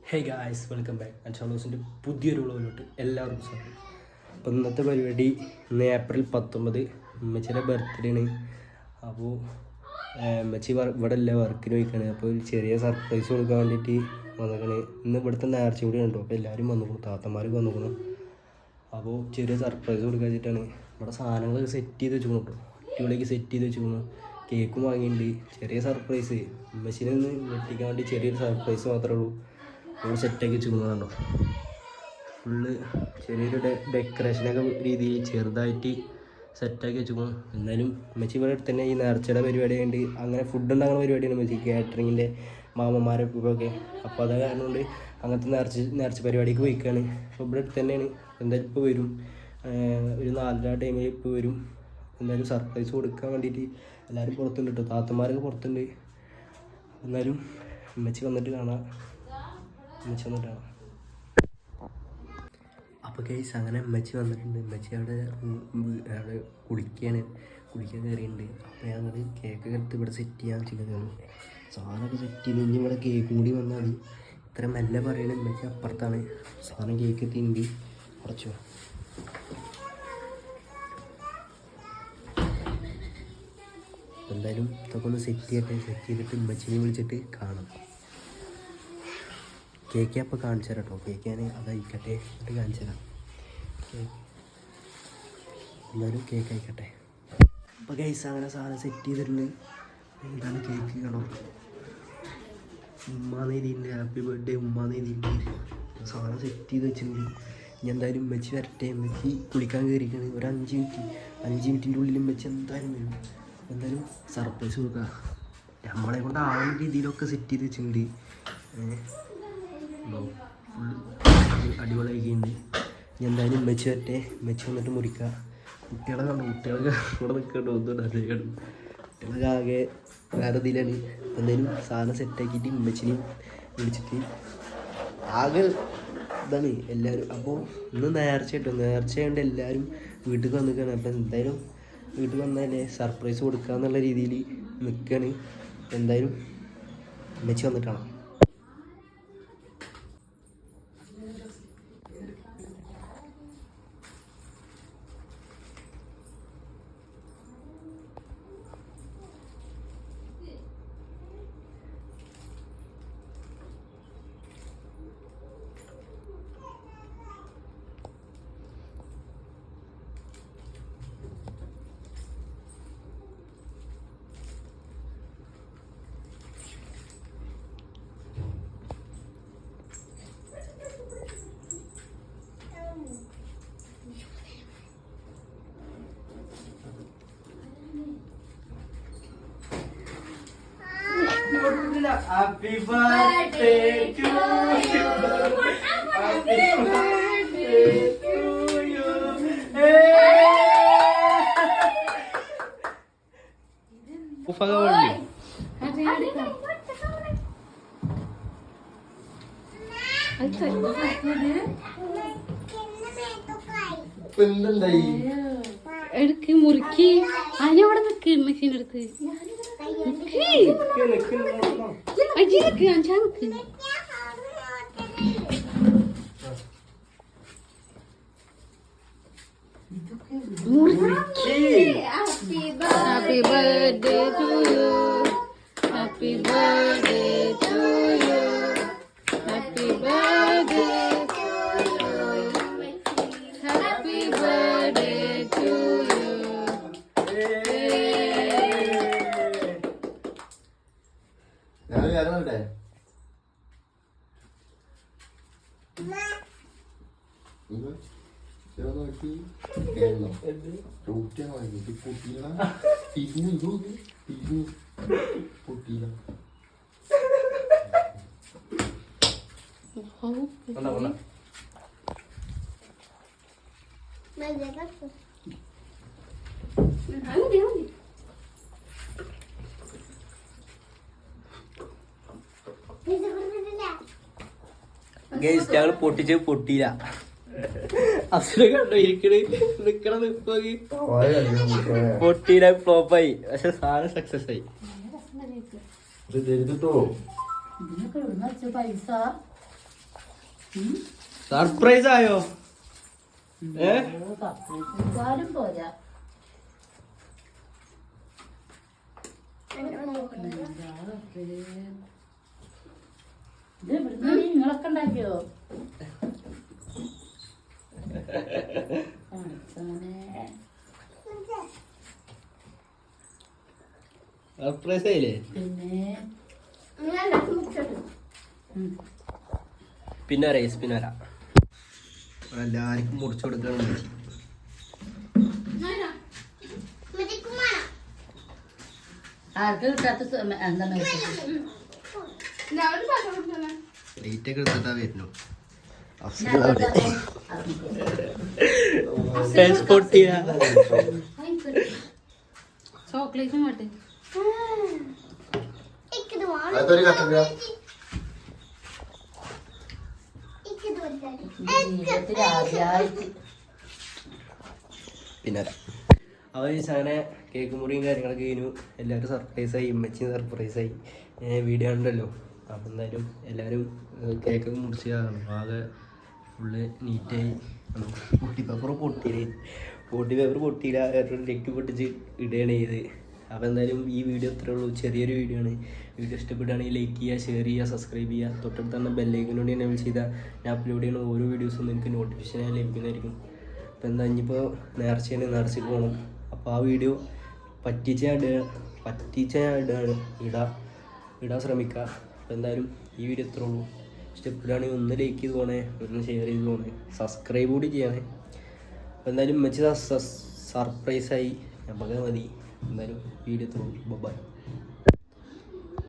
Hey guys, welcome back അൻഷാലോസിൻ്റെ പുതിയൊരു വ്ളോഗിലോട്ട് എല്ലാവർക്കും സ്വാഗതം. അപ്പോൾ ഇന്നത്തെ പരിപാടി ഇന്ന് ഏപ്രിൽ 19 ഉമ്മച്ചിയുടെ ബർത്ത്ഡേ ആണ്. അപ്പോൾ ഉമ്മച്ചി ഇവിടെ അല്ല, വർക്കിന് പോയിക്കാണ്. അപ്പോൾ ഒരു ചെറിയ സർപ്രൈസ് കൊടുക്കാൻ വേണ്ടിയിട്ട് വന്നിരിക്കണേ. ഇന്ന് ഇവിടുത്തെ നേർച്ച കൂടി ഉണ്ടോ, അപ്പോൾ എല്ലാവരും വന്നിക്കണം, താത്തമാർക്ക് വന്നിക്കണം. അപ്പോൾ ചെറിയ സർപ്രൈസ് കൊടുക്കാൻ വെച്ചിട്ടാണ് ഇവിടെ സാധനങ്ങളൊക്കെ സെറ്റ് ചെയ്ത് വെച്ചിക്കണം കേട്ടോ. അടിപൊളിയൊക്കെ സെറ്റ് ചെയ്ത് വെച്ചിക്കണം. കേക്കും വാങ്ങിയിട്ടുണ്ട്. ചെറിയ സർപ്രൈസ് ഉമ്മച്ചിനെ ഒന്ന് വെട്ടിക്കാൻ വേണ്ടി ചെറിയൊരു സർപ്രൈസ് മാത്രമേ ഉള്ളൂ. നമ്മൾ സെറ്റാക്കി വെച്ചിരിക്കുന്നതുണ്ടോ, ഫുള്ള് ചെറിയൊരു ഡെക്കറേഷനൊക്കെ രീതിയിൽ ചെറുതായിട്ട് സെറ്റാക്കി വെച്ചിരിക്കുന്നു. എന്നാലും ഉമ്മച്ചി ഇവിടെ അടുത്ത് തന്നെ ഈ നേർച്ചയുടെ പരിപാടിയുണ്ട്. അങ്ങനെ ഫുഡ് ഉണ്ടാകുന്ന പരിപാടിയാണ് ഉമ്മച്ചി, കാറ്ററിങ്ങിൻ്റെ മാമന്മാരെ ഒക്കെ. അപ്പോൾ അത് കാരണം കൊണ്ട് അങ്ങനത്തെ നേർച്ച പരിപാടിക്ക് പോയിക്കാണ്. അപ്പോൾ ഇവിടെ അടുത്ത് തന്നെയാണ്. എന്തായാലും ഇപ്പോൾ വരും, ഒരു 4:30 ടൈമിൽ ഇപ്പോൾ വരും. എന്തായാലും സർപ്രൈസ് കൊടുക്കാൻ വേണ്ടിയിട്ട് എല്ലാവരും പുറത്തുണ്ട് കേട്ടോ, താത്തമാരൊക്കെ പുറത്തുണ്ട്. എന്നാലും ഉമ്മച്ചി വന്നിട്ട് കാണാം. അപ്പോൾ കേസ് അങ്ങനെ ഉമ്മച്ചി വന്നിട്ടുണ്ട്. ഉമ്മച്ചി അവിടെ കുളിക്കാൻ കയറിയിട്ടുണ്ട്. അപ്പോൾ ഞങ്ങൾ കേക്കൊക്കെ എടുത്ത് ഇവിടെ സെറ്റ് ചെയ്യാൻ വെച്ചിട്ടുണ്ടായിരുന്നു. സാധനമൊക്കെ സെറ്റ് ചെയ്ത് ഇനി ഇവിടെ കേക്കും കൂടി വന്നാൽ മതി. ഇത്ര മെല്ലെ പറയണ ഉമ്മച്ചി അപ്പുറത്താണ്. സാധനം കേക്ക് എത്തിണ്ട് കുറച്ചോ. എന്തായാലും ഇതൊക്കെ ഒന്ന് സെറ്റ് ചെയ്തിട്ട് ഉമ്മച്ചിനെ വിളിച്ചിട്ട് കാണാം. കേക്ക് അപ്പോൾ കാണിച്ചു തരാം കേട്ടോ. കേക്ക് ഞാൻ അതയക്കട്ടെ എന്നിട്ട് കാണിച്ചു തരാം. എന്നാലും കേക്ക് അയക്കട്ടെ. അപ്പോൾ ഗൈസ് അങ്ങനെ സാധനം സെറ്റ് ചെയ്തിട്ടുണ്ട്. എന്താണ് കേക്ക് കാണോ, ഉമ്മാന്ന് എഴുതിയിട്ടുണ്ട്. ഹാപ്പി ബർത്ത്ഡേ ഉമ്മാന്ന് എഴുതിയിട്ടുണ്ട്. സാധനം സെറ്റ് ചെയ്ത് വെച്ചിട്ടുണ്ട്. ഇനി എന്തായാലും ഉമ്മച്ചി വരട്ടെ. ഉമ്മച്ചി കുളിക്കാൻ കയറിയിരിക്കുകയാണ്. ഒരു 5 മിനിറ്റിൻ്റെ ഉള്ളിൽ ഉമ്മച്ചി എന്തായാലും വരും. എന്തായാലും സർപ്രൈസ് കൊടുക്കുക. നമ്മളെ കൊണ്ട് ആവുന്ന രീതിയിലൊക്കെ സെറ്റ് ചെയ്ത് വെച്ചിട്ടുണ്ട്. ഫുള്ള് അടിപൊളിയാക്കിയിട്ടുണ്ട്. ഇനി എന്തായാലും ഉമ്മച്ചി വരട്ടെ. ഉമ്മച്ചി വന്നിട്ട് മുറിക്കുക. കുട്ടികളെ കണ്ടു, കുട്ടികളൊക്കെ ഇവിടെ നിൽക്കണ്ടോ, ഒന്നും അറിയാം. കുട്ടികളൊക്കെ ആകെ വേറെ ഇതിലാണ്. എന്തായാലും സാധനം സെറ്റാക്കിയിട്ട് ഉമ്മച്ചിനെ വിളിച്ചിട്ട് ആകെ ഇതാണ് എല്ലാവരും. അപ്പോൾ ഇന്ന് നേർച്ച ആയതുകൊണ്ട് എല്ലാവരും വീട്ടിൽ വന്നിരിക്കുകയാണ്. അപ്പം എന്തായാലും വീട്ടിൽ വന്നാലേ സർപ്രൈസ് കൊടുക്കുക എന്നുള്ള രീതിയിൽ നിൽക്കുകയാണ്. എന്തായാലും ഉമ്മച്ചി വന്നിട്ടാണ്. Happy birthday to you. Happy birthday to you. എടുക്ക് മുറുക്കി അതിനവിടെ നിക്ക് മെഷീൻ്റെ അടുത്ത് happy birthday to you, happy birthday to you, happy birthday happy birthday to you. ഞാനേ ഗൈസ് ഞങ്ങൾ പൊട്ടിയില്ല. അസുര കണ്ടോ നിക്കണ നിപ്പോക്കി പൊട്ടിയില്ല, ഫ്ലോപ്പായി. പക്ഷെ സാധനം സക്സസ് ആയി. ഇത് തരുന്നിട്ടോ ഇതിനൊക്കെ പൈസ സർപ്രൈസ് ആയോ? സർപ്രൈസ് പോരാ. നിങ്ങളൊക്കെ ഉണ്ടാക്കിയോ? സർപ്രൈസ് ആയില്ലേ? പിന്നെ റൈസ് പിന്നെ വരാം. എല്ലാവർക്കും മുറിച്ചു കൊടുക്കണം. ആർക്ക് കിട്ടാത്ത എന്താണ് ലൈറ്റ് ഒക്കെ എടുത്തിട്ടാ വരുന്നു. ചോക്ലേറ്റും വേട്ടെ. ജീവിതത്തിൽ ആദ്യമായിട്ട് പിന്നെ അവർ അങ്ങനെ കേക്ക് മുറിയും കാര്യങ്ങളൊക്കെ കഴിഞ്ഞു. എല്ലാവരും സർപ്രൈസായി, ഇമ്മച്ചിയും സർപ്രൈസായി. വീഡിയോ ഉണ്ടല്ലോ. അപ്പം എന്തായാലും എല്ലാവരും കേക്കൊക്കെ മുറിച്ച് ആകെ ഫുള്ള് നീറ്റായി. പൊട്ടി പേപ്പർ പൊട്ടിയില്ല, നെറ്റ് പൊട്ടിച്ച് ഇടുകയാണ് ചെയ്ത്. അപ്പോൾ എന്തായാലും ഈ വീഡിയോ ഇത്രേ ഉള്ളൂ. ചെറിയൊരു വീഡിയോ ആണ്. വീഡിയോ ഇഷ്ടപ്പെടുകയാണെങ്കിൽ ലൈക്ക് ചെയ്യുക, ഷെയർ ചെയ്യുക, സബ്സ്ക്രൈബ് ചെയ്യുക. തൊട്ടടുത്ത് തന്നെ ബെല്ലൈക്കനോട് എനേബിൾ ചെയ്താൽ ഞാൻ അപ്ലോഡ് ചെയ്യുന്ന ഓരോ വീഡിയോസും നിങ്ങൾക്ക് നോട്ടിഫിക്കേഷൻ ലഭിക്കുന്നതായിരിക്കും. അപ്പോൾ എന്താ ഇനിയിപ്പോൾ നേർച്ചയ്ക്ക് പോകണം. അപ്പോൾ ആ വീഡിയോ ഇടാൻ ശ്രമിക്കുക. അപ്പോൾ എന്തായാലും ഈ വീഡിയോ ഇത്രേ ഉള്ളൂ. ഇഷ്ടപ്പെടുകയാണെങ്കിൽ ഒന്ന് ലൈക്ക് ചെയ്ത് പോകണേ, ഒന്ന് ഷെയർ ചെയ്ത് പോകണേ, സബ്സ്ക്രൈബ് കൂടി ചെയ്യണേ. അപ്പോൾ എന്തായാലും മെച്ചി സർപ്രൈസായി നമുക്ക് മതി. എന്തായാലും വീഡിയോ ഇത്രേ ഉള്ളൂ. ബൈ.